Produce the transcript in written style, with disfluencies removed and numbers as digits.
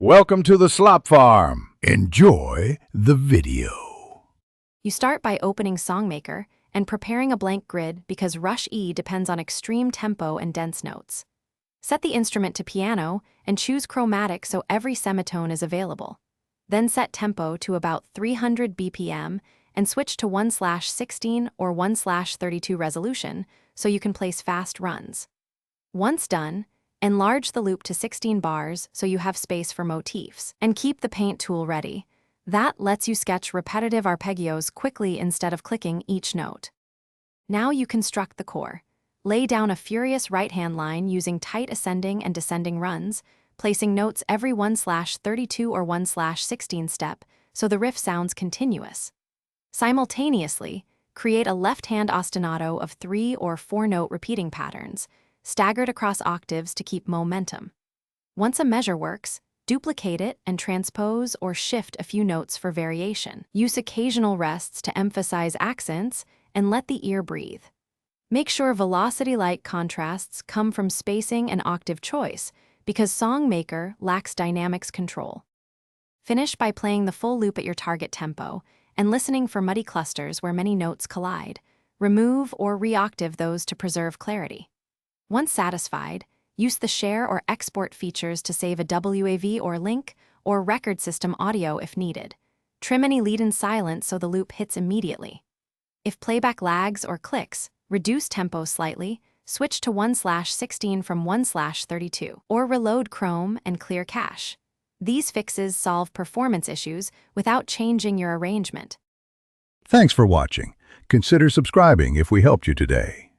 Welcome to the Slop Farm. Enjoy the video. You start by opening SongMaker and preparing a blank grid because Rush E depends on extreme tempo and dense notes. Set the instrument to piano and choose chromatic so every semitone is available. Then set tempo to about 300 BPM and switch to 1/16 or 1/32 resolution so you can place fast runs. Once done, enlarge the loop to 16 bars so you have space for motifs, and keep the paint tool ready. That lets you sketch repetitive arpeggios quickly instead of clicking each note. Now you construct the core. Lay down a furious right-hand line using tight ascending and descending runs, placing notes every 1/32 or 1/16 step so the riff sounds continuous. Simultaneously, create a left-hand ostinato of 3 or 4-note repeating patterns, staggered across octaves to keep momentum. Once a measure works, duplicate it and transpose or shift a few notes for variation. Use occasional rests to emphasize accents and let the ear breathe. Make sure velocity-like contrasts come from spacing and octave choice because SongMaker lacks dynamics control. Finish by playing the full loop at your target tempo and listening for muddy clusters where many notes collide. Remove or re-octave those to preserve clarity. Once satisfied, use the share or export features to save a WAV or link or record system audio if needed. Trim any lead-in silence so the loop hits immediately. If playback lags or clicks, reduce tempo slightly, switch to 1/16 from 1/32, or reload Chrome and clear cache. These fixes solve performance issues without changing your arrangement. Thanks for watching. Consider subscribing if we helped you today.